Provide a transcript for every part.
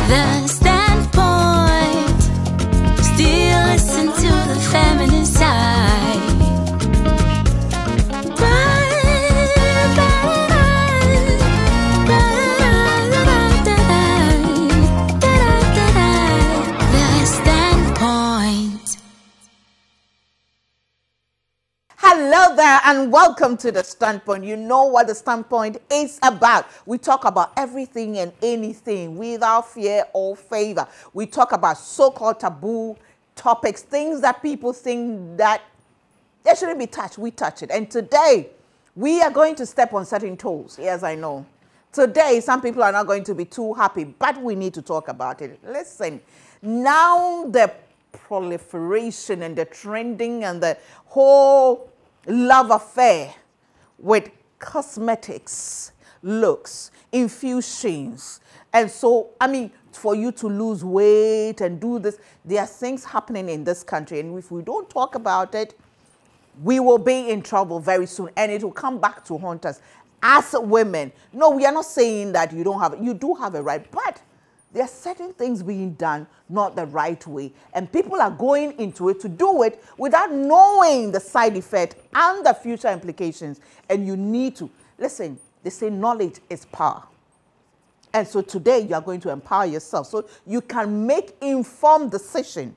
The standpoint. Still listen to the feminine side. The standpoint. Hello there and welcome to The Standpoint. You know what The Standpoint is about. We talk about everything and anything without fear or favor. We talk about so-called taboo topics, things that people think that they shouldn't be touched. We touch it. And today, we are going to step on certain toes. Yes, I know. Today, some people are not going to be too happy, but we need to talk about it. Listen, now the proliferation and the trending and the whole love affair with cosmetics, looks, infusions. And so, I mean, for you to lose weight and do this, there are things happening in this country. And if we don't talk about it, we will be in trouble very soon. And it will come back to haunt us as women. No, we are not saying that you don't have, you do have a right, but there are certain things being done not the right way. And people are going into it to do it without knowing the side effect and the future implications. And you need to, listen, they say knowledge is power. And so today you are going to empower yourself so you can make informed decision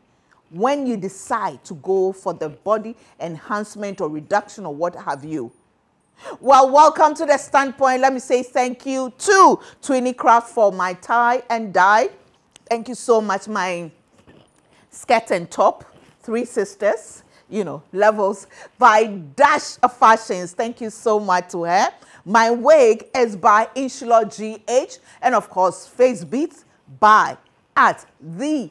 when you decide to go for the body enhancement or reduction or what have you. Well, welcome to The Standpoint. Let me say thank you to Twinny Craft for my tie and dye. Thank you so much, my skirt and top, Three Sisters, you know, levels by Dash of Fashions. Thank you so much to her. My wig is by Inshallah GH, and of course, Face Beats by @the_glow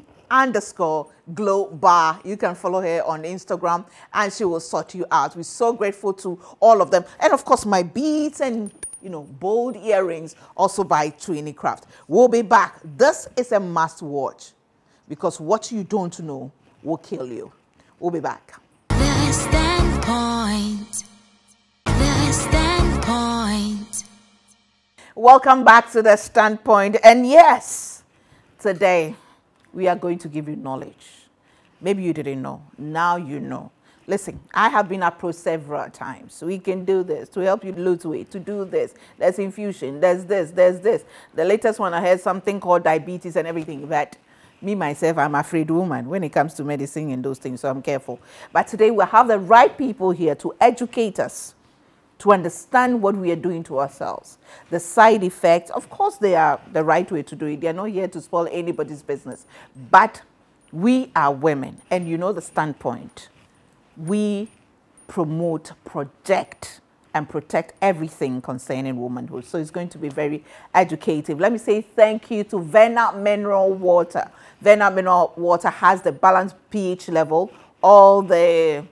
bar. You can follow her on Instagram and she will sort you out. We're so grateful to all of them. And of course, my beads and, you know, bold earrings also by Twinny Craft. We'll be back. This is a must watch because what you don't know will kill you. We'll be back. The standpoint. The standpoint. Welcome back to The Standpoint. And yes, today we are going to give you knowledge. Maybe you didn't know. Now you know. Listen, I have been approached several times. We can do this to help you lose weight, to do this. There's infusion, there's this, there's this. The latest one, I had something called diabetes and everything. But me, myself, I'm a afraid woman when it comes to medicine and those things, so I'm careful. But today we have the right people here to educate us, to understand what we are doing to ourselves. The side effects, of course, they are the right way to do it. They are not here to spoil anybody's business. But we are women, and you know The Standpoint. We promote, project, and protect everything concerning womanhood. So it's going to be very educative. Let me say thank you to Vena Mineral Water. Vena Mineral Water has the balanced pH level, all the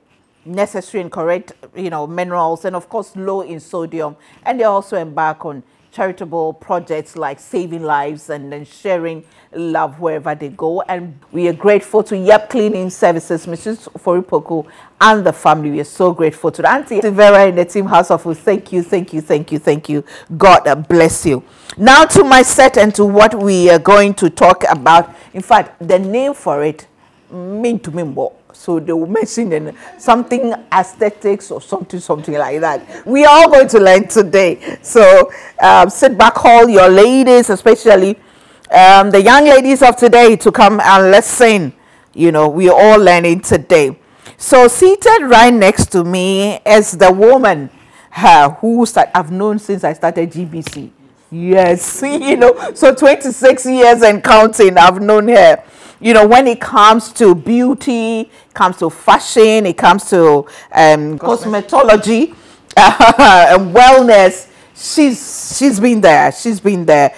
necessary and correct, you know, minerals, and of course low in sodium. And they also embark on charitable projects like saving lives and then sharing love wherever they go. And we are grateful to Yep Cleaning Services, Mrs. Foripoko, and the family. We are so grateful to the Auntie Vera in the team house of food. Thank you, thank you, thank you, thank you. God bless you. Now to my set and to what we are going to talk about. In fact, the name for it, mean to me more. So they will mention something aesthetics or something like that. We are all going to learn today. So sit back, all your ladies, especially the young ladies of today, to come and listen. You know, we are all learning today. So seated right next to me is the woman who I've known since I started GBC. Yes, you know, so 26 years and counting, I've known her. You know, when it comes to beauty, comes to fashion, it comes to cosmetology and wellness, she's been there. She's been there.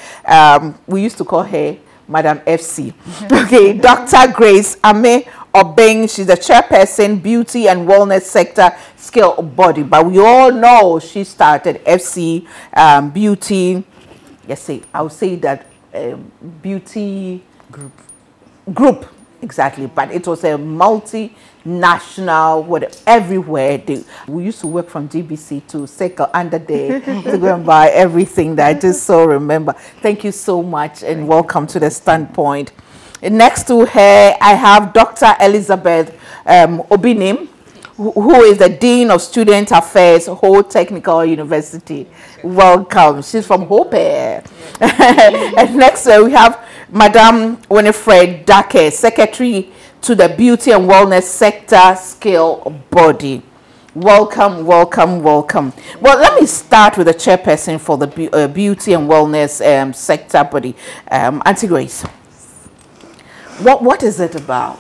We used to call her Madam FC. Okay, Dr. Grace Ame Obeng, she's the chairperson, beauty and wellness sector scale body. But we all know she started FC beauty. Yes, I would say that beauty group. Exactly, but it was a multinational, everywhere. We used to work from GBC to Seco under there to go and buy everything that I just so remember. Thank you so much and welcome to the Standpoint. And next to her, I have Dr. Elizabeth Obinim, who is the Dean of Student Affairs, Ho Technical University. Welcome. She's from Hope. And next we have Madam Winifred Dake, Secretary to the Beauty and Wellness Sector Scale Body. Welcome, welcome, welcome. Well, let me start with the chairperson for the Beauty and Wellness Sector Body, Auntie Grace. What is it about?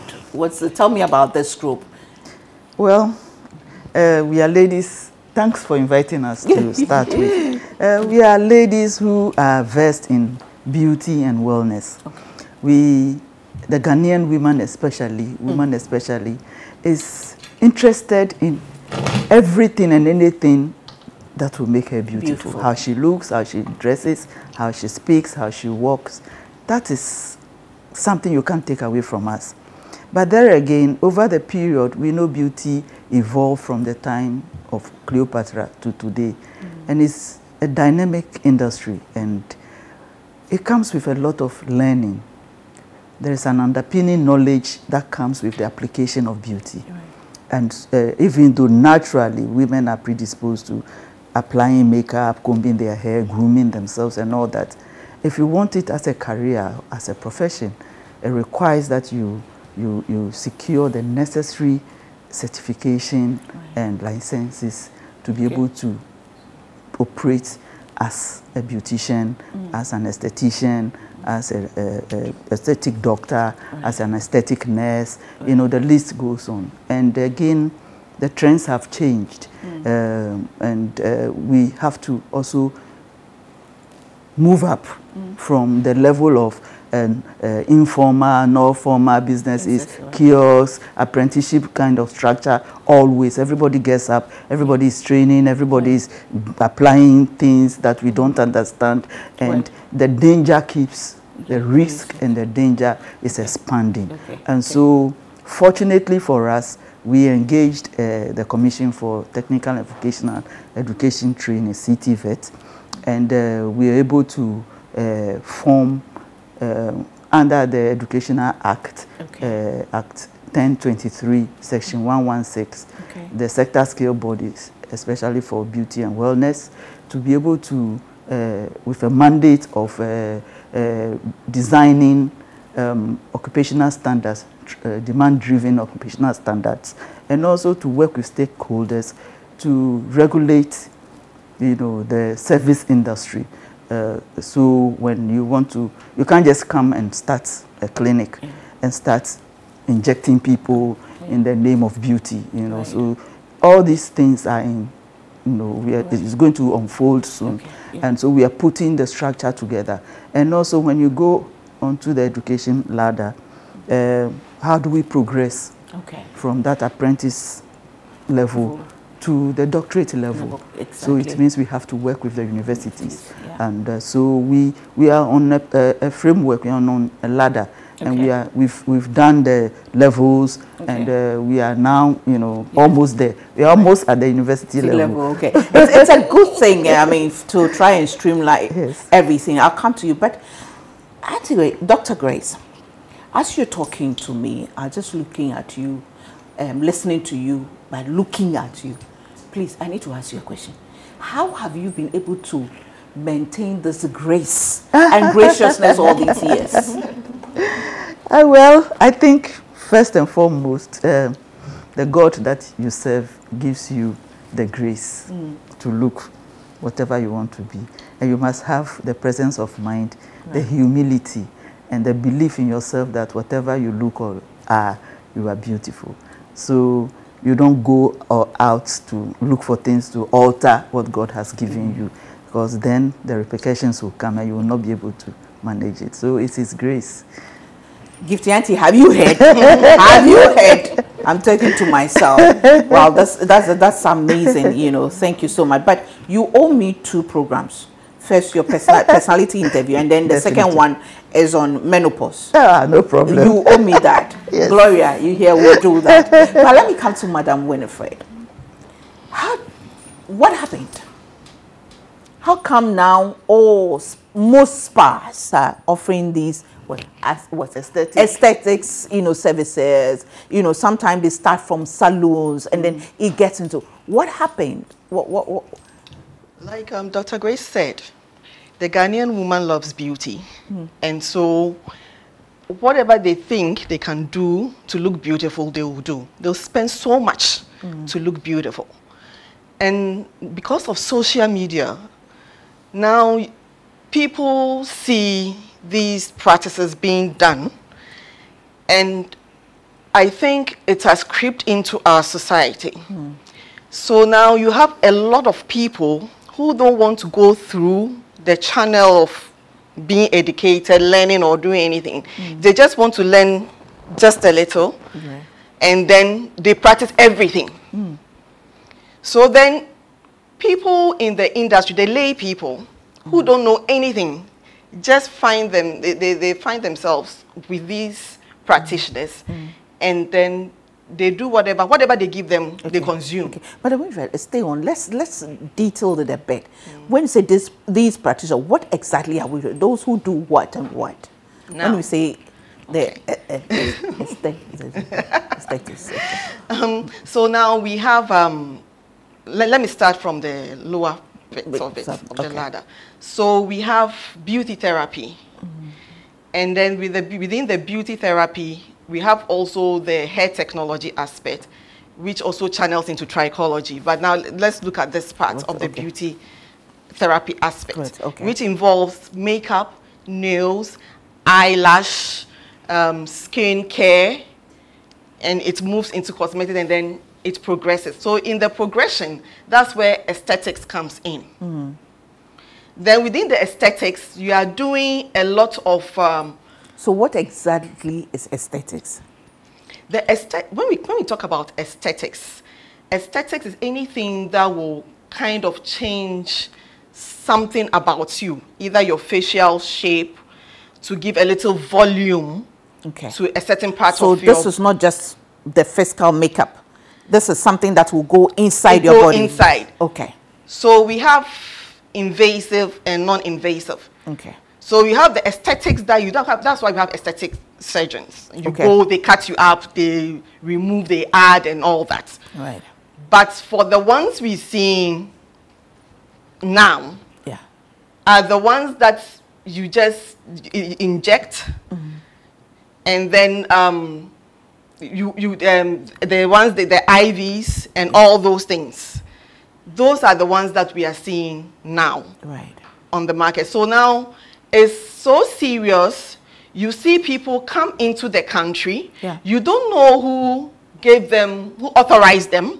Tell me about this group. Well, we are ladies. Thanks for inviting us to start with. We are ladies who are versed in beauty and wellness. Okay. The Ghanaian women especially, is interested in everything and anything that will make her beautiful. How she looks, how she dresses, how she speaks, how she walks. That is something you can't take away from us. But there again, over the period, we know beauty evolved from the time of Cleopatra to today. And it's a dynamic industry, and it comes with a lot of learning. There is an underpinning knowledge that comes with the application of beauty. Right. And even though naturally women are predisposed to applying makeup, combing their hair, grooming themselves and all that, if you want it as a career, as a profession, it requires that you secure the necessary certification and licenses to be able to operate as a beautician, as an esthetician, as an aesthetic doctor, as an aesthetic nurse. You know, the list goes on. And again, the trends have changed. And we have to also move up from the level of informal, no formal businesses, kiosks, apprenticeship kind of structure. Always, everybody gets up, everybody is training, everybody is applying things that we don't understand, and the danger keeps, the risk and the danger is expanding. And so, fortunately for us, we engaged the Commission for Technical and Vocational Education Training, CTVET, and we were able to form under the Educational Act, Act 1023, Section 116, the sector scale bodies, especially for beauty and wellness, to be able to, with a mandate of designing occupational standards, demand-driven occupational standards, and also to work with stakeholders to regulate, you know, the service industry. So when you want to, you can't just come and start a clinic and start injecting people in the name of beauty, you know. So all these things are in, you know, it's going to unfold soon. And so we are putting the structure together. And also when you go onto the education ladder, how do we progress from that apprentice level to the doctorate level? So it means we have to work with the universities. And so we are on a framework, we are on a ladder. And we've done the levels, and we are now, you know, almost there. We are almost at the university level. It's a good thing, I mean, to try and streamline everything. I'll come to you, but anyway, Dr. Grace, as you're talking to me, I'm just looking at you, listening to you, by looking at you. Please, I need to ask you a question. How have you been able to maintain this grace and graciousness all these years? Well, I think first and foremost, the God that you serve gives you the grace to look whatever you want to be. And you must have the presence of mind, the humility, and the belief in yourself that whatever you look or are, you are beautiful. So you don't go out to look for things to alter what God has given you, because then the repercussions will come and you will not be able to manage it. So it's His grace. Gifty Auntie, have you heard? Have you heard? I'm talking to myself. Wow, that's amazing, you know. Thank you so much. But you owe me 2 programs first your personality interview, and then the second one is on menopause. No problem. You owe me that. Yes. Gloria, you here will do that. But let me come to Madam Winifred. What happened? How come now most spas are offering these aesthetics, services? Sometimes they start from salons and then it gets into what happened? What? Like Dr. Grace said, the Ghanaian woman loves beauty, and so whatever they think they can do to look beautiful, they will do. They'll spend so much to look beautiful, and because of social media, now people see these practices being done, and I think it has crept into our society. So now you have a lot of people who don't want to go through the channel of being educated, learning or doing anything. They just want to learn just a little, and then they practice everything. So then people in the industry, the lay people who don't know anything, just find them, they find themselves with these practitioners, and then they do whatever they give them, they consume. Okay. But stay on. Let's detail it a bit. When you say these practitioners, what exactly are we doing? Those who do what and what? Now, when we say the aesthetics. So now we have. Let me start from the lower bit of the ladder. So we have beauty therapy, and then within the beauty therapy, we have also the hair technology aspect, which also channels into trichology. But now let's look at this part of the beauty therapy aspect, which involves makeup, nails, eyelash, skin care, and it moves into cosmetics, and then it progresses. So in the progression, that's where aesthetics comes in. Then within the aesthetics, you are doing a lot of so what exactly is aesthetics? When we talk about aesthetics is anything that will kind of change something about you, either your facial shape, to give a little volume to a certain part of your... So this is not just the physical makeup. This is something that will go inside your body. Inside. Okay. So we have invasive and non-invasive. Okay. So you have the aesthetics that you don't have. That's why we have aesthetic surgeons. You go, they cut you up, they remove, they add, and all that. Right. But for the ones we see now, are the ones that you just inject, and then the ones the IVs and all those things. Those are the ones that we are seeing now on the market. So now it's so serious. You see people come into the country. You don't know who gave them, who authorized them.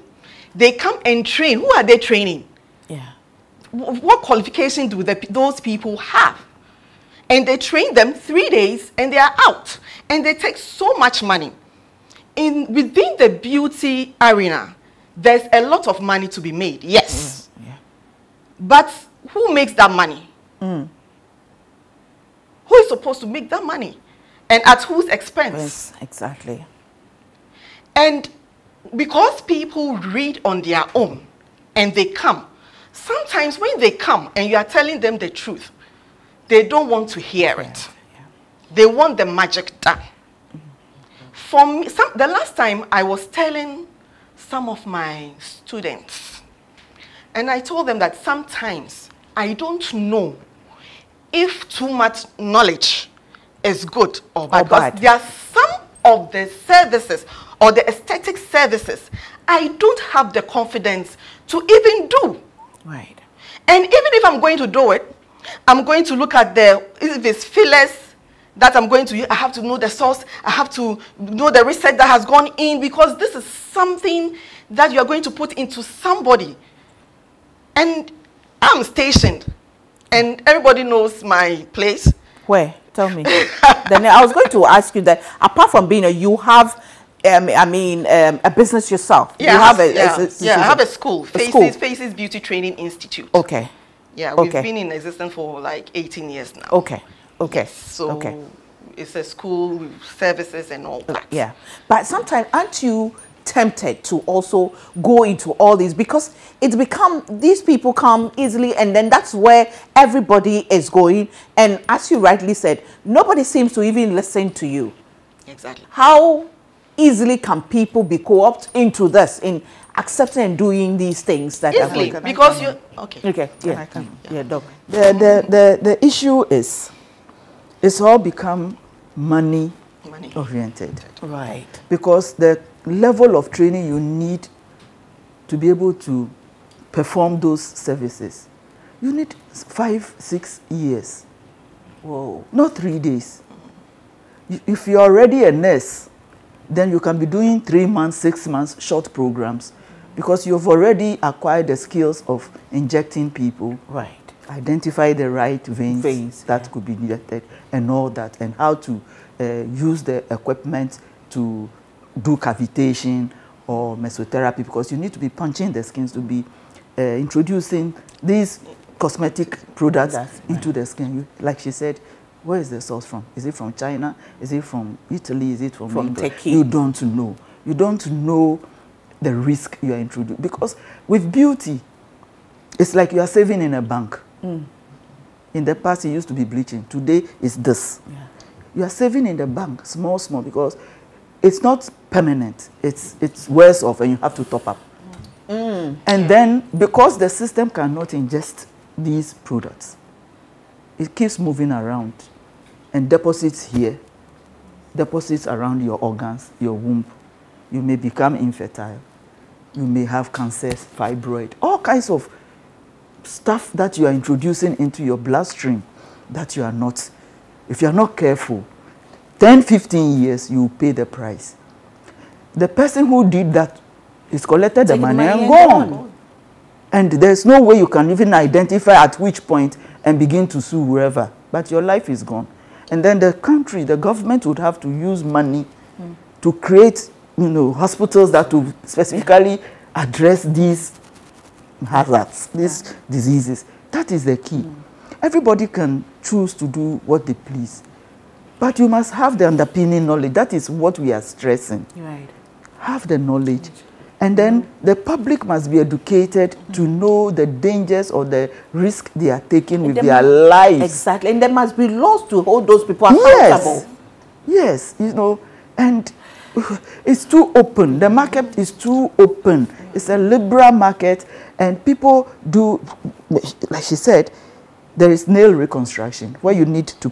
They come and train. Who are they training? What qualification do those people have? And they train them 3 days and they are out. And they take so much money. Within the beauty arena, there's a lot of money to be made, yes. But who makes that money? Who is supposed to make that money? And at whose expense? Yes, exactly. And because people read on their own and they come, sometimes when they come and you are telling them the truth, they don't want to hear it. They want the magic done. For me, the last time I was telling some of my students, and I told them that sometimes I don't know if too much knowledge is good or bad. Because there are some of the services or the aesthetic services I don't have the confidence to even do. And even if I'm going to do it, I'm going to look at if it's fillers that I'm going to use, I have to know the source, I have to know the research that has gone in, because this is something that you're going to put into somebody. And I'm stationed, and everybody knows my place. Where? Tell me. Then I was going to ask you that, apart from being you have, a business yourself. Yeah, you I have a school, Faces Beauty Training Institute. Okay. Yeah, we've Okay. been in existence for like 18 years now. Okay. Okay. So okay. it's a school with services and all that. Yeah. But sometimes aren't you tempted to also go into all these, because it's become, these people come easily, and then that's where everybody is going, and as you rightly said, nobody seems to even listen to you. Exactly. How easily can people be co-opted into this, in accepting and doing these things that Easily, are because you okay, yeah, yeah, Doc. The issue is, it's all become money oriented. Right. Because the level of training you need to be able to perform those services, you need 5-6 years. Whoa. Not 3 days. If you're already a nurse, then you can be doing 3 months, 6 months short programs, because you've already acquired the skills of injecting people, Right. identify the right veins that yeah. could be injected and all that, and how to use the equipment to do cavitation or mesotherapy, because you need to be punching the skins to be introducing these cosmetic products into the skin. Like she said, where is the source from? Is it from China? Is it from Italy? Is it from England? Turkey? You don't know. You don't know the risk you are introducing. Because with beauty, it's like you are saving in a bank. In the past, it used to be bleaching. Today, it's this. Yeah. You are saving in the bank, small, because it's not permanent. It's worse off, and you have to top up. And then, because the system cannot ingest these products, it keeps moving around and deposits here, deposits around your organs, your womb. You may become infertile. You may have cancer, fibroid, all kinds of stuff that you are introducing into your bloodstream that you are not, if you are not careful, 10-15 years, you will pay the price. The person who did that is collected the money and gone. And there's no way you can even identify at which point and begin to sue whoever. But your life is gone. And then the country, the government would have to use money to create, hospitals that will specifically address these hazards, these diseases. That is the key. Everybody can choose to do what they please. But you must have the underpinning knowledge. That is what we are stressing. Right. Have the knowledge. And then the public must be educated to know the dangers or the risk they are taking with their lives. Exactly. And there must be laws to hold those people accountable. Yes. And it's too open. The market is too open. It's a liberal market, and people do, like she said, there is nail reconstruction, where you need to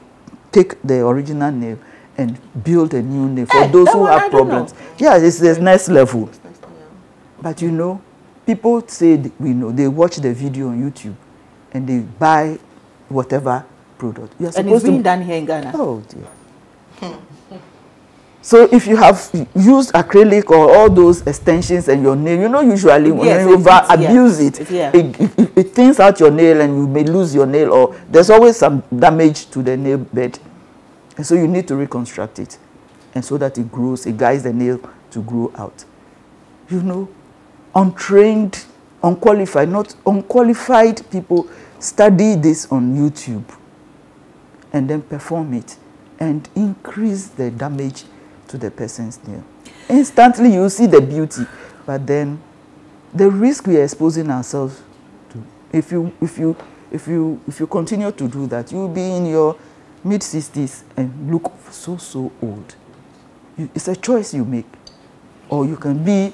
take the original nail and build a new nail for those who have problems. Yeah, it's the next level. But people say they watch the video on YouTube and they buy whatever product. And it's being done here in Ghana. Oh dear. So if you have used acrylic or all those extensions and your nail, usually when you abuse it, it thins out your nail and you may lose your nail, or there's always some damage to the nail bed. And so you need to reconstruct it, and so that it grows, it guides the nail to grow out. Untrained, unqualified people study this on YouTube and then perform it and increase the damage to the person's nail. Instantly you see the beauty, but then the risk we are exposing ourselves to, if you continue to do that, you'll be in your mid-60s and look so old. It's a choice you make. Or you can be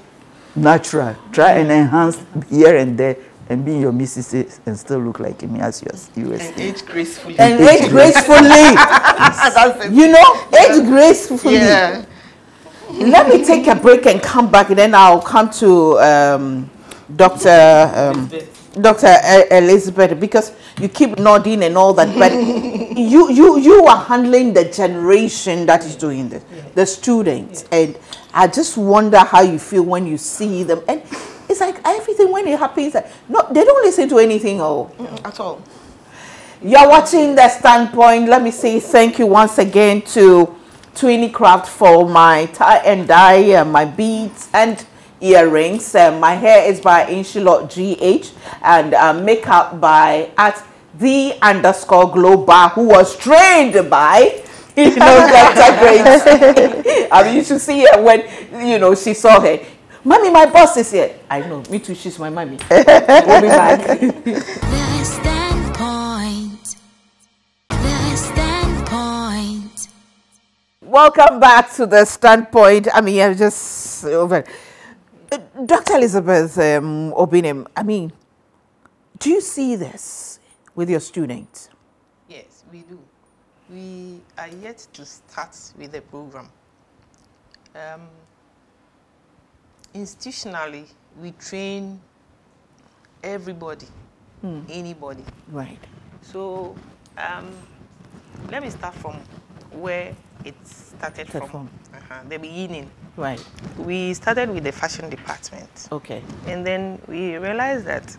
natural, try and enhance here and there, and be in your mid-60s and still look like me as you were. And age gracefully. And age gracefully. Age gracefully. Yeah. Let me take a break and come back, and then I'll come to Dr. Elizabeth, because you keep nodding and all that, but you are handling the generation that is doing this, the students, and I just wonder how you feel when you see them. And it's like everything, when it happens, no, they don't listen to anything at all. You're watching The Standpoint. Let me say thank you once again to Twinny Craft for my tie and dye and my beads, and earrings. My hair is by Inshilot GH, and makeup by @the_global, who was trained by, Dr. Craze. I mean, you should see her when, she saw her. Mommy, my boss is here. I know, me too, she's my mommy. We'll be back. The Standpoint. The Standpoint. Welcome back to The Standpoint. I mean, I'm just over. Dr. Elizabeth Obinem, I mean, do you see this with your students? Yes, we do. We are yet to start with the program. Institutionally, we train everybody, anybody. Right. So let me start from where it started from. The beginning. Right. We started with the fashion department. Okay. And then we realized that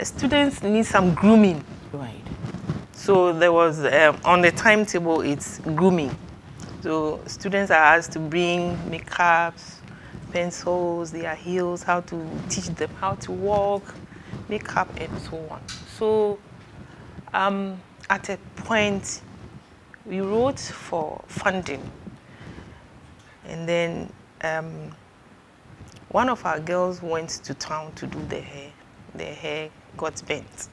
students need some grooming. Right. So there was, on the timetable, it's grooming. So students are asked to bring makeups, pencils, their heels, how to teach them how to walk, makeup, and so on. So at a point, we wrote for funding. And then one of our girls went to town to do the hair. The hair got bent,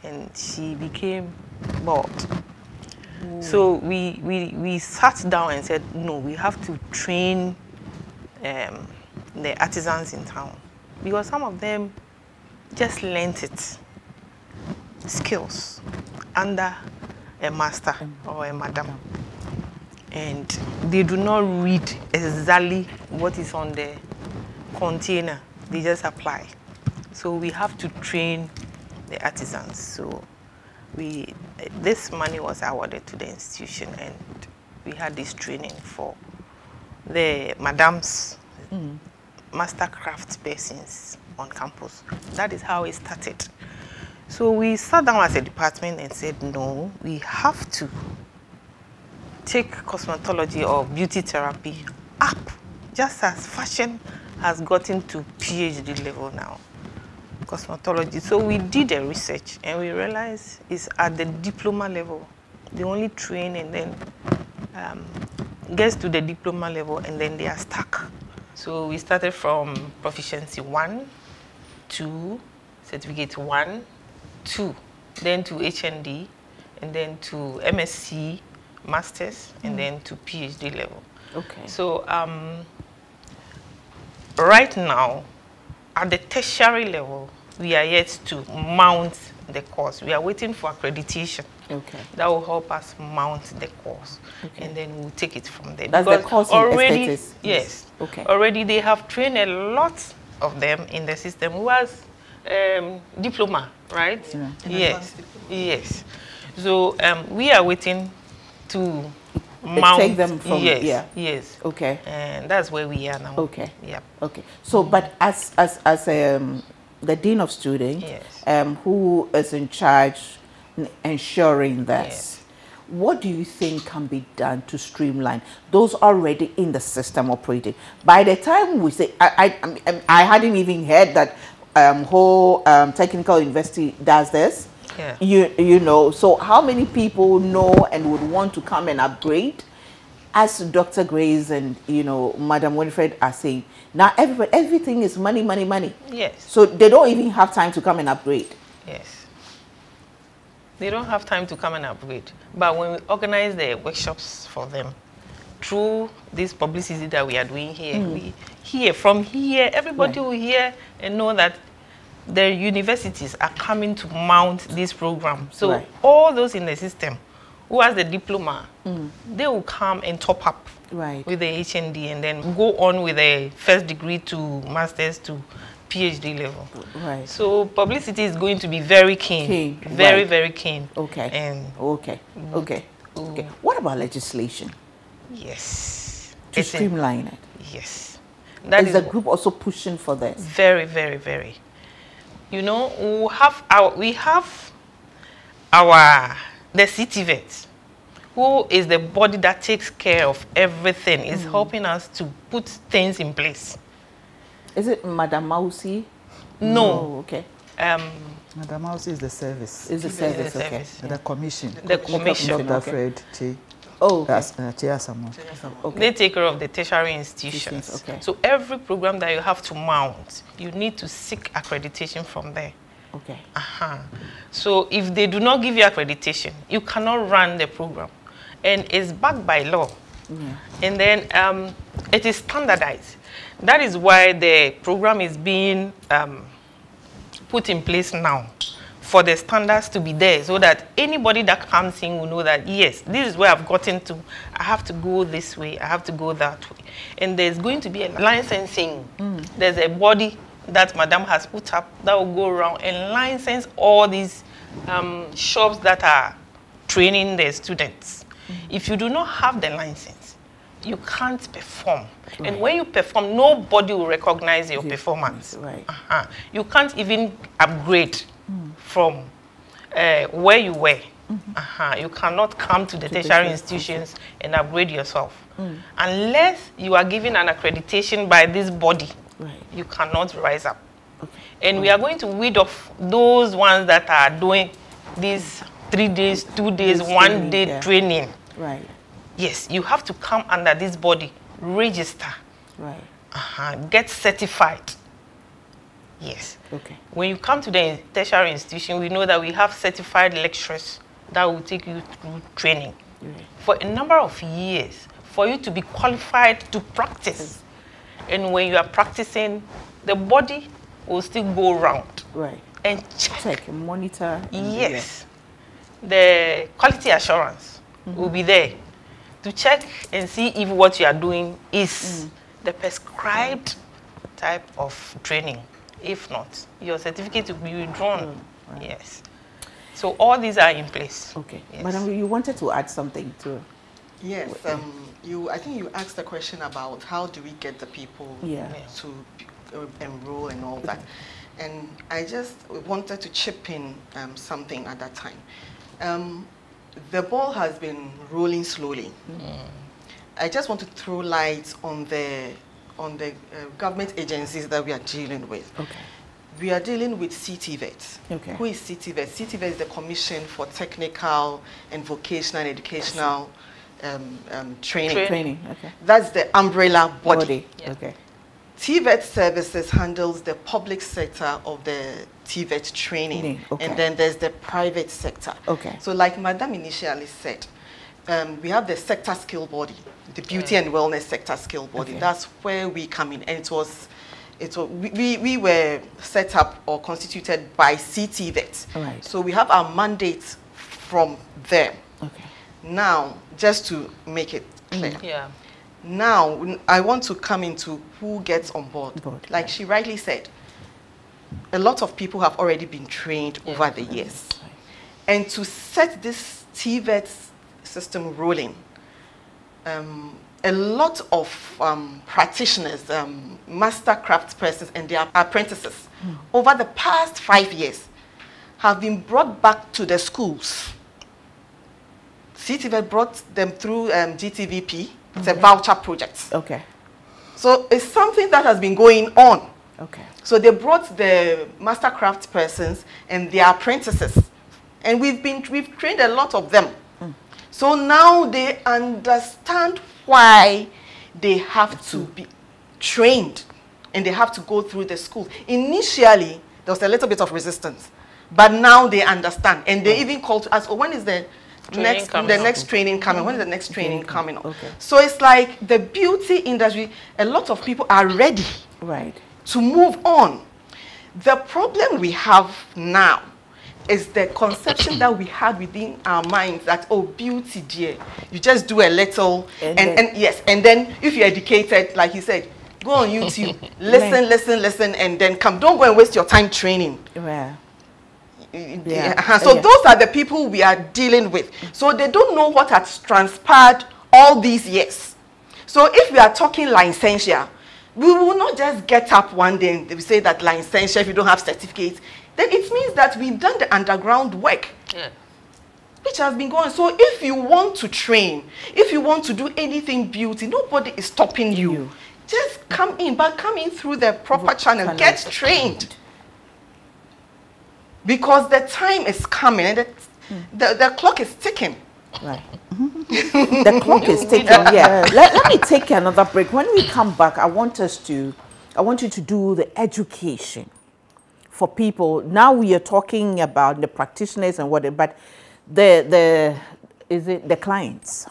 and she became bald. So we sat down and said, no, we have to train the artisans in town, because some of them just learnt it, skills, under a master or a madam. And they do not read exactly what is on the container. They just apply. So we have to train the artisans. So this money was awarded to the institution, and we had this training for the madams, master craft persons on campus. That is how it started. So we sat down as a department and said, no, we have to take cosmetology or beauty therapy up, just as fashion has gotten to PhD level now, cosmetology. So we did a research and we realized it's at the diploma level. They only train and then gets to the diploma level and then they are stuck. So we started from proficiency 1, 2, certificate 1, 2, then to HND, and then to MSc, masters, and then to PhD level. Okay. So right now, at the tertiary level, we are yet to mount the course. We are waiting for accreditation. Okay. That will help us mount the course. Okay. And then we'll take it from there. That's because the course in already, aesthetics? Yes. Okay. Already they have trained a lot of them in the system who has diploma, right? Yeah. Yes. Yes. So we are waiting to mount. Take them from, yes, yeah. Yes. Okay. And that's where we are now. Okay. Yeah. Okay. So, but as the Dean of Students, Yes. who is in charge ensuring this, Yes. what do you think can be done to streamline those already in the system operating? By the time we say, I hadn't even heard that whole technical university does this. Yeah. You know, so how many people know and would want to come and upgrade? As Dr. Grace and, Madam Winifred are saying, now everything is money, money, money. Yes. So they don't even have time to come and upgrade. Yes. They don't have time to come and upgrade. But when we organize the workshops for them, through this publicity that we are doing here, we hear from here, everybody will hear and know that the universities are coming to mount this program. So all those in the system who has the diploma, they will come and top up with the HND and then go on with a first degree to master's to PhD level. Right. So publicity is going to be very keen. Very, very keen. Okay. And okay. What about legislation? Yes. To streamline it. Yes. Is the group also pushing for this? Very, very, very. You know, we have the CTVET, who is the body that takes care of everything, is helping us to put things in place. Is it Madam Mausi? No. Oh, okay. Madam House is the service. Is the service, okay. The commission. The commission. Dr. Okay. Fred Che. Oh, okay. Chair Samuel. Okay. They take care of the tertiary institutions. Okay. So every program that you have to mount, you need to seek accreditation from there. Okay. So if they do not give you accreditation, you cannot run the program. And it's backed by law. Yeah. And then it is standardized. That is why the program is being put in place now, for the standards to be there, so that anybody that comes in will know that, yes, this is where I've gotten to. I have to go this way. I have to go that way. And there's going to be a licensing. There's a body that Madam has put up that will go around and license all these shops that are training their students. If you do not have the license, you can't perform. Right. And when you perform, nobody will recognize your performance. Right. You can't even upgrade from where you were. You cannot come to the tertiary institutions and upgrade yourself. Unless you are given an accreditation by this body, you cannot rise up. Okay. And we are going to weed off those ones that are doing these 3 days, 2 days, 1 day training. Right. Yes, you have to come under this body, register, get certified. Yes. Okay. When you come to the tertiary institution, we know that we have certified lecturers that will take you through training for a number of years for you to be qualified to practice. And when you are practicing, the body will still go around and check and monitor. Yes. The quality assurance will be there to check and see if what you are doing is the prescribed type of training. If not, your certificate will be withdrawn. Yes. So all these are in place. Okay. Yes. Madam, you wanted to add something to... Yes. I think you asked a question about how do we get the people to enroll and all that. And I just wanted to chip in something at that time. The ball has been rolling slowly. I just want to throw light on the government agencies that we are dealing with. Okay. We are dealing with CTVET. Okay. Who is CTVET? CTVET is the Commission for Technical and Vocational and Educational Training. Okay. That's the umbrella body. Yeah. Okay. TVET Services handles the public sector of the TVET training. Okay. And then there's the private sector. Okay. So like Madam initially said, we have the sector skill body, the beauty and wellness sector skill body. Okay. That's where we come in. And we were set up or constituted by CTVET. Right. So we have our mandates from them. Okay. Now, just to make it clear. Yeah. Now, I want to come into who gets on board. Like she rightly said, a lot of people have already been trained over the years. Right. And to set this TVET system rolling, a lot of practitioners, master craft persons and their apprentices over the past 5 years have been brought back to the schools. CTVET brought them through GTVP. It's a voucher project. Okay. So it's something that has been going on. Okay. So they brought the master craft persons and their apprentices, and we've trained a lot of them. So now they understand why they have to be trained and they have to go through the school. Initially, there was a little bit of resistance, but now they understand, and they even called to us, oh, when is the next training coming? When is the next training coming? Okay. So it's like the beauty industry, a lot of people are ready to move on. The problem we have now is the conception that we had within our minds that, oh, beauty, dear, you just do a little, and then if you're educated, like you said, go on YouTube, listen, and then come. Don't go and waste your time training. Yeah. So those are the people we are dealing with. So they don't know what has transpired all these years. So if we are talking licensure, we will not just get up one day and we say that licensure, if you don't have certificates, then it means that we've done the underground work, which has been going. So if you want to train, if you want to do anything beauty, nobody is stopping you. just come in, but come in through the proper channel. Get trained. Because the time is coming and the clock is ticking. Right. The clock is ticking, yeah. Let me take another break. When we come back, I want you to do the education for people. Now we are talking about the practitioners and whatever, but the clients,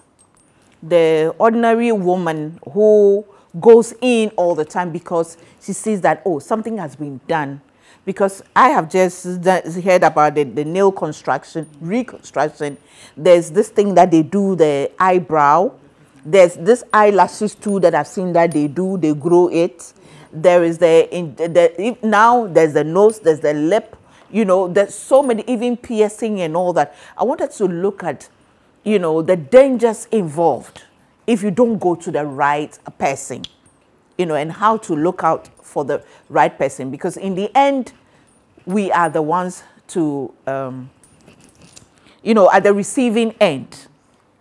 the ordinary woman who goes in all the time because she sees that, oh, something has been done. Because I have just heard about the nail reconstruction. There's this thing that they do, the eyebrow. There's this eyelashes too that I've seen that they do. They grow it. There is now there's the nose, there's the lip. You know, there's so many, even piercing and all that. I wanted to look at, you know, the dangers involved if you don't go to the right person, you know, and how to look out for the right person, because in the end, we are the ones to, you know, at the receiving end.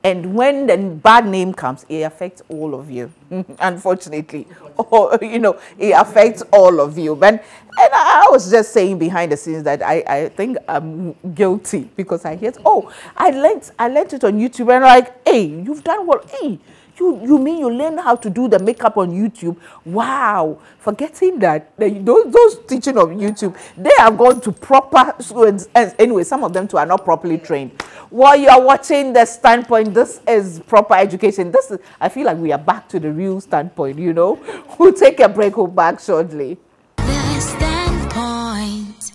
And when the bad name comes, it affects all of you, unfortunately. Or, you know, it affects all of you. And I was just saying behind the scenes that I think I'm guilty because I hear, oh, I learned it on YouTube, and like, hey, you've done well, hey. You mean you learn how to do the makeup on YouTube? Wow. Forgetting that those teaching of YouTube, they have gone to proper schools. Anyway, some of them too are not properly trained. While you are watching The Standpoint, this is proper education. I feel like we are back to the real Standpoint, you know. We'll take a break. We'll back shortly. The Standpoint.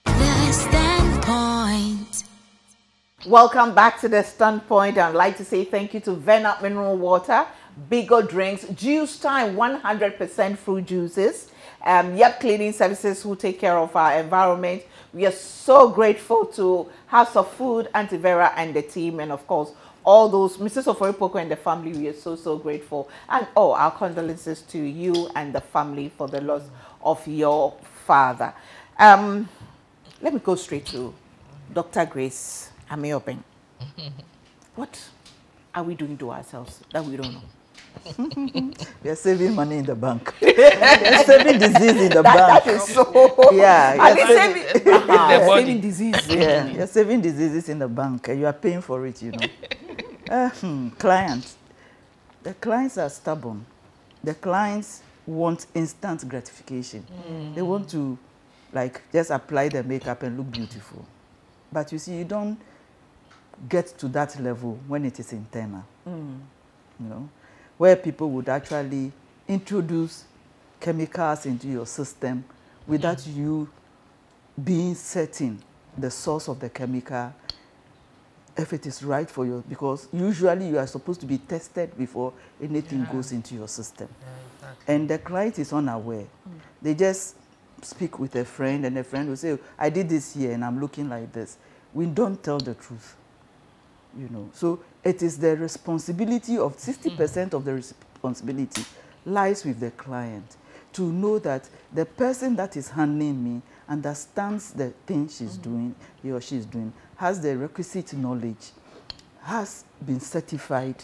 The Standpoint. Welcome back to The Standpoint. I'd like to say thank you to Venap Mineral Water, Bigger Drinks, Juice Time 100% fruit juices, Yep Cleaning Services who take care of our environment. We are so grateful to House of Food, Auntie Vera and the team, and of course all those, Mrs. Oforipoko and the family. We are so grateful. And our condolences to you and the family for the loss of your father. Let me go straight to Dr. Grace Ameobeng. What are we doing to ourselves that we don't know? We are saving money in the bank. We are saving disease in the bank. That is so. Yeah. Saving disease. Yeah, you're saving diseases in the bank and you are paying for it, you know. Clients. The clients are stubborn. The clients want instant gratification. They want to, like, just apply the makeup and look beautiful. But you see, you don't get to that level when it is internal. You know, where people would actually introduce chemicals into your system without you being certain the source of the chemical, if it is right for you, because usually you are supposed to be tested before anything goes into your system. Exactly. And the client is unaware. They just speak with a friend and a friend will say, I did this here and I'm looking like this. We don't tell the truth. You know, so it is the responsibility of 60% of the responsibility lies with the client to know that the person that is handling me understands the thing she's doing, he or she is doing, has the requisite knowledge, has been certified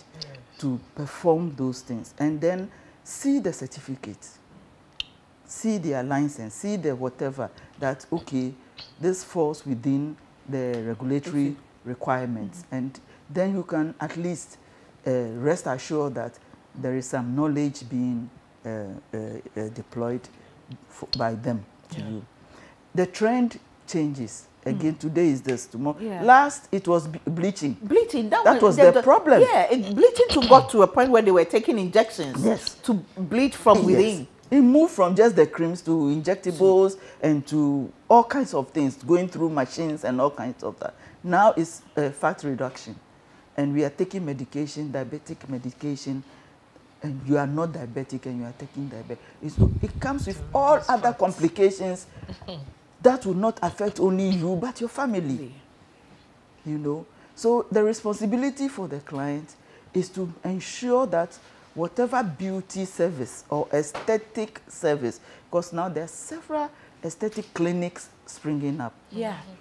to perform those things, and then see the certificate, see their license, see the whatever, that, okay, this falls within the regulatory requirements, and then you can at least rest assured that there is some knowledge being deployed by them to you. The trend changes. Again, today is this, tomorrow. Last, it was bleaching. Bleaching, that was the problem. Yeah, bleaching got to a point where they were taking injections to bleach from within. It moved from just the creams to injectables and to all kinds of things, going through machines and all kinds of that. Now it's fat reduction. And we are taking medication, diabetic medication, and you are not diabetic and you are taking diabetic. It comes with all other complications that will not affect only you, but your family. You know? So the responsibility for the client is to ensure that whatever beauty service or aesthetic service, because now there are several aesthetic clinics springing up.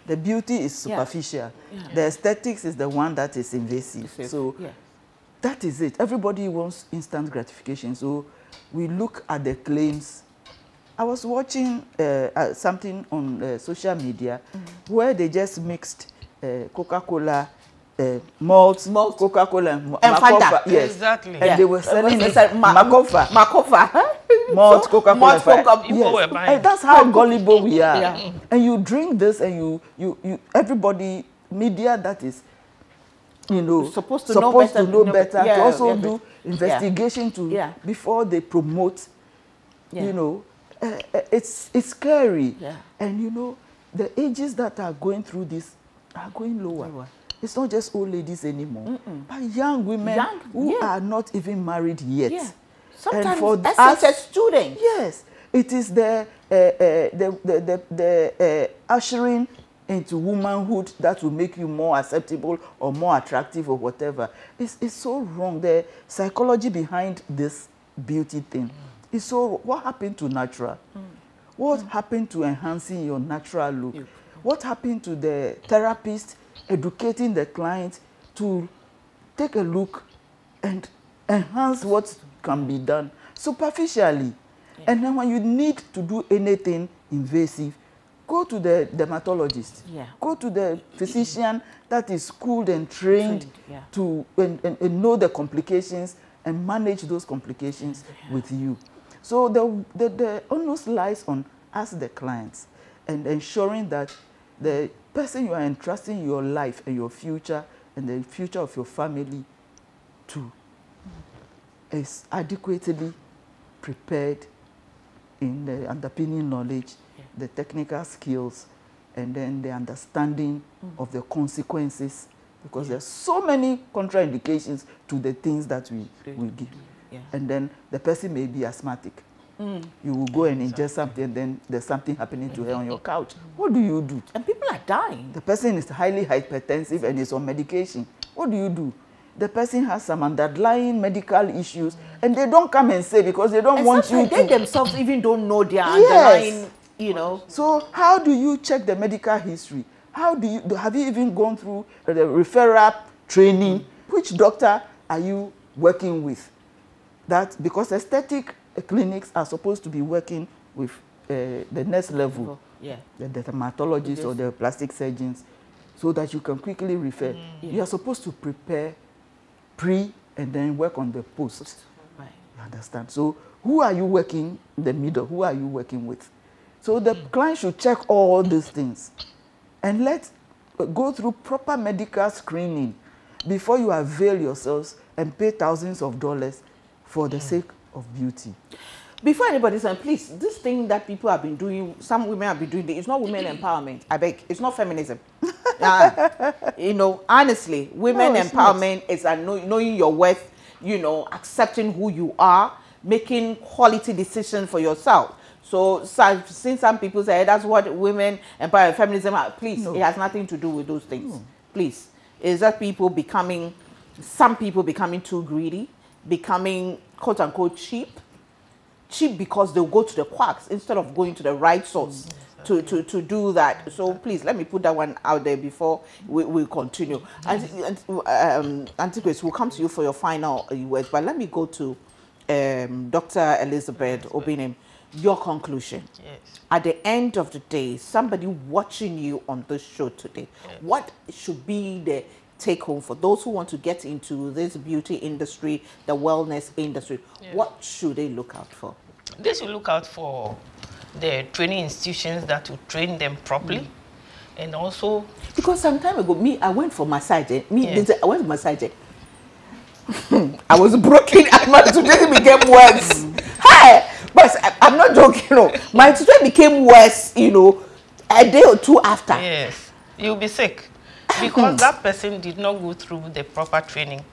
The beauty is superficial. The aesthetics is the one that is invasive. So that is it. Everybody wants instant gratification. So we look at the claims. I was watching something on social media where they just mixed Coca-Cola, malt, Coca-Cola, and Fanta. Yes, exactly. And they were selling it. Makofa. Malt, Coca-Cola. Yes. And that's how gullible we are. Yeah. And you drink this, and you everybody, media that is, you know, supposed to know better, to also do investigation before they promote. You know, it's scary. Yeah. And you know, the ages that are going through this are going lower. It's not just old ladies anymore, but young women who are not even married yet. Yeah. Sometimes and for us as students. Yes, it is the ushering into womanhood that will make you more acceptable or more attractive or whatever. It's so wrong. The psychology behind this beauty thing is so. What happened to natural? What happened to enhancing your natural look? What happened to the therapist educating the client to take a look and enhance what can be done superficially? And then when you need to do anything invasive, go to the dermatologist. Go to the physician that is schooled and trained to and know the complications and manage those complications with you. So the onus lies on us, the clients, and ensuring that the person you are entrusting your life and your future and the future of your family to is adequately prepared in the underpinning knowledge, the technical skills, and then the understanding of the consequences, because there's so many contraindications to the things that we give. And then the person may be asthmatic. You will go and ingest something, and then there's something happening to her on your couch. What do you do? And people are dying. The person is highly hypertensive and is on medication. What do you do? The person has some underlying medical issues, and they don't come and say because they don't want you to. They themselves even don't know their underlying, you know. So how do you check the medical history? How do you have you even gone through the referral training? Which doctor are you working with? That because aesthetic clinics are supposed to be working with the next level, the dermatologists or the plastic surgeons, so that you can quickly refer. You are supposed to prepare pre and then work on the post. Right. You understand? So who are you working in the middle? Who are you working with? So the client should check all these things and go through proper medical screening before you avail yourselves and pay thousands of dollars for the sake of beauty. Before anybody says, please, this thing that people have been doing, some women have been doing, it's not women empowerment. I beg, it's not feminism. You know, honestly, women empowerment is knowing your worth, you know, accepting who you are, making quality decisions for yourself. So since some people say that's what women empowerment, feminism are, please, it has nothing to do with those things. Please, it's that some people becoming too greedy, becoming quote unquote cheap because they'll go to the quacks instead of going to the right source to do that. So please let me put that one out there before we continue. Auntie Grace, we'll come to you for your final words, but let me go to Dr. Elizabeth Obinim. Your conclusion. Yes. At the end of the day, somebody watching you on this show today, what should be the take home for those who want to get into this beauty industry, the wellness industry? What should they look out for? They should look out for the training institutions that will train them properly. And also, because some time ago, I went for massage. I went for massage. I was broken and my situation became worse. Hey, but I'm not joking. You know, my situation became worse, you know, a day or two after. Yes, you'll be sick because that person did not go through the proper training.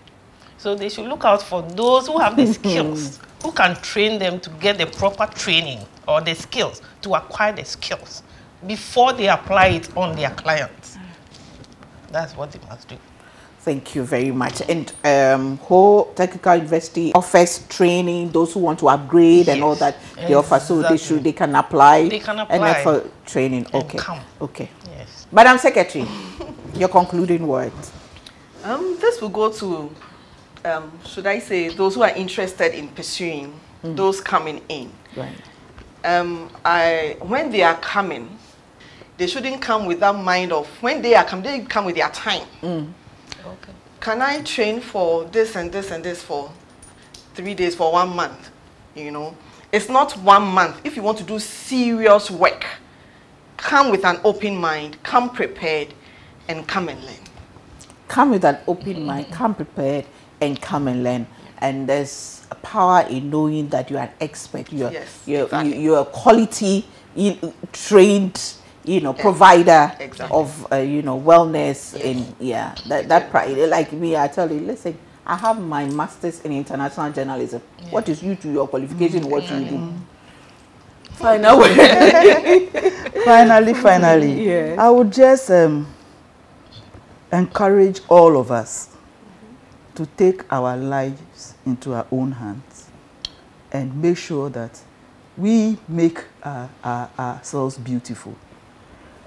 So they should look out for those who have the skills, who can train them to get the proper training or the skills, to acquire the skills before they apply it on their clients. That's what they must do. Thank you very much. And whole technical university offers training, those who want to upgrade and all that they offer. So they can apply. They can apply. And offer training. Okay. Okay. Yes. Madam Secretary, your concluding words. This will go to should I say, those who are interested in pursuing, those coming in. Right. When they are coming, they shouldn't come with that mind of, when they are coming, they come with their time. Okay. Can I train for this and this and this for 3 days, for 1 month? You know, it's not 1 month. If you want to do serious work, come with an open mind, come prepared, and come and learn. Come with an open mind, come prepared, and come and learn. And there's a power in knowing that you're an expert. You're a quality, trained, provider of, wellness. And that pride. Like me, I tell you, listen, I have my master's in international journalism. What is you to your qualification? What do you do? Finally, I would just encourage all of us to take our lives into our own hands and make sure that we make ourselves beautiful,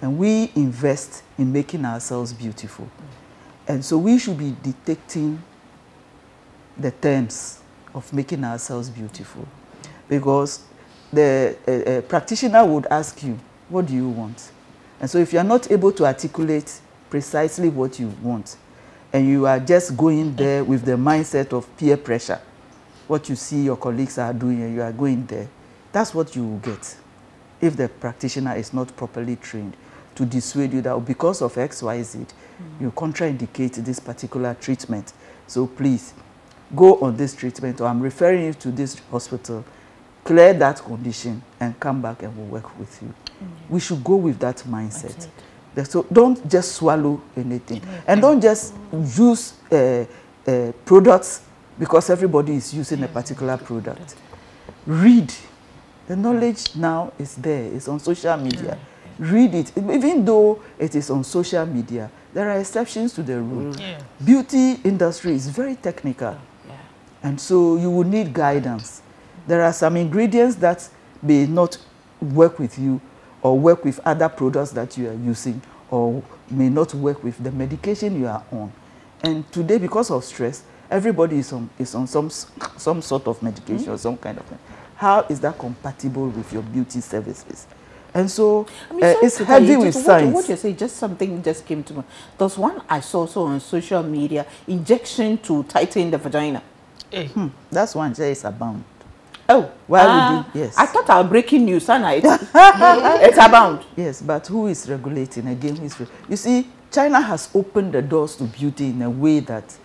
and we invest in making ourselves beautiful. And so we should be dictating the terms of making ourselves beautiful, because the practitioner would ask you, what do you want? And so if you are not able to articulate precisely what you want, and you are just going there with the mindset of peer pressure, what you see your colleagues are doing and you are going there, that's what you will get if the practitioner is not properly trained to dissuade you that because of XYZ, you contraindicate this particular treatment. So please, go on this treatment, or I'm referring you to this hospital, clear that condition, and come back and we'll work with you. We should go with that mindset. So don't just swallow anything. And don't just use products because everybody is using a particular product. Read. The knowledge now is there. It's on social media. Read it. Even though it is on social media, there are exceptions to the rule. Beauty industry is very technical. And so you will need guidance. There are some ingredients that may not work with you, or work with other products that you are using, or may not work with the medication you are on. And today, because of stress, everybody is on some sort of medication or some kind of thing. How is that compatible with your beauty services? And so it's heavy with science. What you say, just something just came to me. There's one I saw on social media, injection to tighten the vagina. That's one that is abound. Oh, why would you? Yes. I thought our breaking news, it's abound. Yes, but who is regulating again? Who is you see, China has opened the doors to beauty in a way that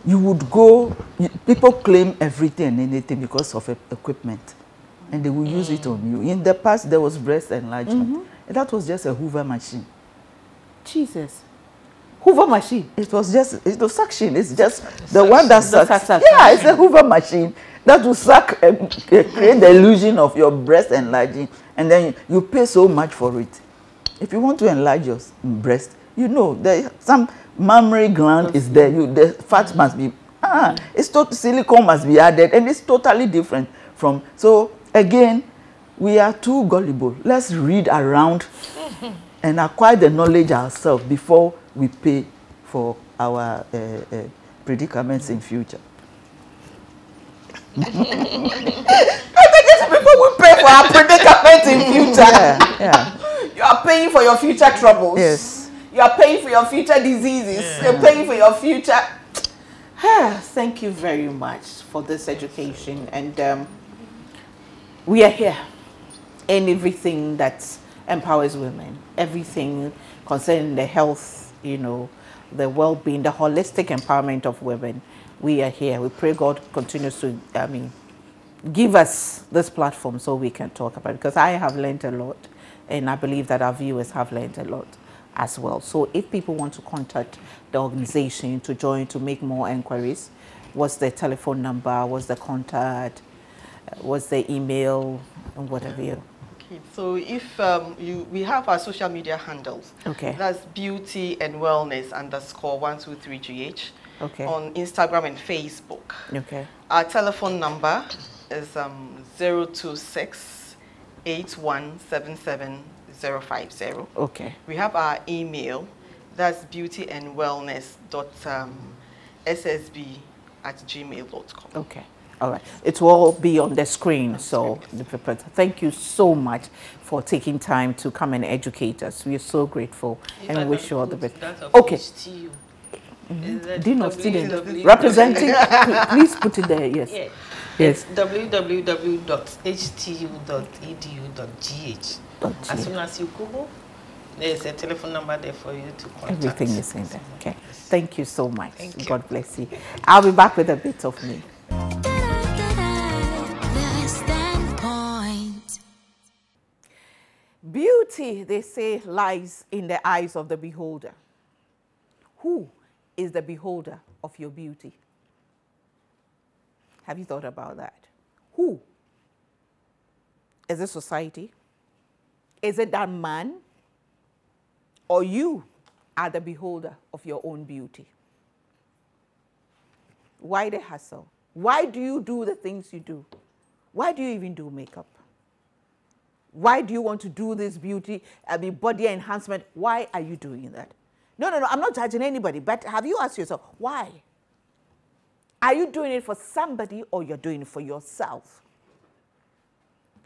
you would go. People claim everything and anything because of equipment, and they will use it on you. In the past, there was breast enlargement, and that was just a Hoover machine. Jesus. Hoover machine. It was suction. It's just the one that sucks. Yeah, it's a Hoover machine that will suck and create the illusion of your breast enlarging, and then you pay so much for it. If you want to enlarge your breast, some mammary gland is there. The fat must be silicone must be added, and it's totally different from. So again, we are too gullible. Let's read around and acquire the knowledge ourselves before we pay for our predicaments in future. I think it's before we pay for our predicaments in future. You are paying for your future troubles. Yes. You are paying for your future diseases. You're paying for your future. Thank you very much for this education. And we are here in everything that empowers women, everything concerning the health, the well-being, the holistic empowerment of women. We are here. We pray God continues to, give us this platform so we can talk about it, because I have learned a lot, and I believe that our viewers have learned a lot as well. So if people want to contact the organization to join, to make more inquiries, what's the telephone number, what's the contact, what's the email, and whatever So if we have our social media handles. Okay. That's beauty and wellness _123GH. Okay. On Instagram and Facebook. Okay. Our telephone number is 026 8177 050. Okay. We have our email. That's beautyandwellness ssb@gmail.com. Okay. All right. It will all be on the screen. So thank you so much for taking time to come and educate us. We are so grateful and wish you all the best. Okay. Dean of Students representing. Please put it there. Yes. Yeah. Yes. It's www.htu.edu.gh. As soon as you Google, there's a telephone number there for you to contact. Everything is in there. Okay. Thank you so much. Thank you. God bless you. I'll be back with a bit of me. The standpoint. Beauty, they say, lies in the eyes of the beholder. Who is the beholder of your beauty? Have you thought about that? Who? Is it society? Is it that man? Or you are the beholder of your own beauty? Why the hassle? Why do you do the things you do? Why do you even do makeup? Why do you want to do this beauty, body enhancement? Why are you doing that? No, I'm not judging anybody, but have you asked yourself, why? Are you doing it for somebody or you're doing it for yourself?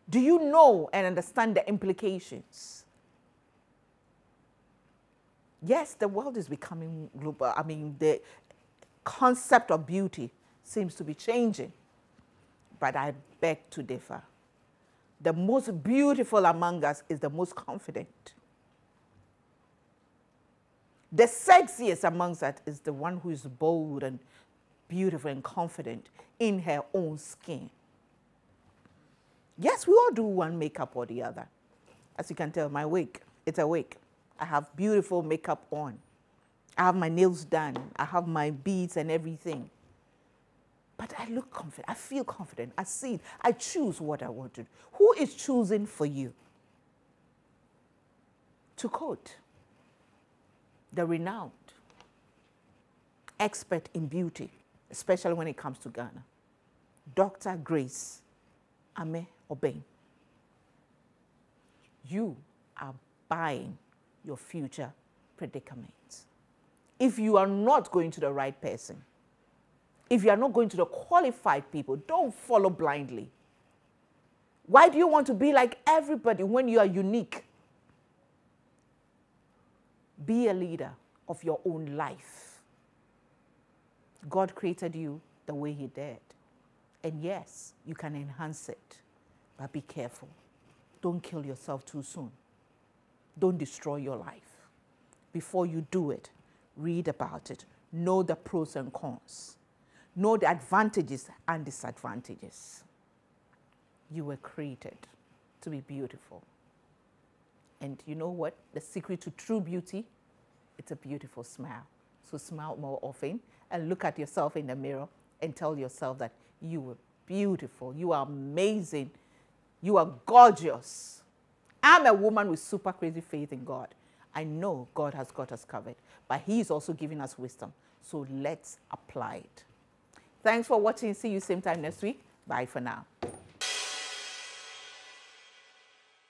Do you know and understand the implications? Yes, the world is becoming global. I mean, the concept of beauty seems to be changing, but I beg to differ. The most beautiful among us is the most confident. The sexiest amongst us is the one who is bold and beautiful and confident in her own skin. Yes, we all do one makeup or the other. As you can tell, my wig, it's a wig. I have beautiful makeup on. I have my nails done. I have my beads and everything. But I look confident. I feel confident. I see it. I choose what I want to do. Who is choosing for you? To quote the renowned expert in beauty, especially when it comes to Ghana, Dr. Grace Ame Obeng, you are buying your future predicaments. If you are not going to the right person, if you are not going to the qualified people, don't follow blindly. Why do you want to be like everybody when you are unique? Be a leader of your own life. God created you the way He did. And yes, you can enhance it, but be careful. Don't kill yourself too soon. Don't destroy your life. Before you do it, read about it. Know the pros and cons. Know the advantages and disadvantages. You were created to be beautiful. And you know what? The secret to true beauty, it's a beautiful smile. So smile more often and look at yourself in the mirror and tell yourself that you were beautiful, you are amazing, you are gorgeous. I'm a woman with super crazy faith in God. I know God has got us covered, but He's also giving us wisdom. So let's apply it. Thanks for watching. See you same time next week. Bye for now.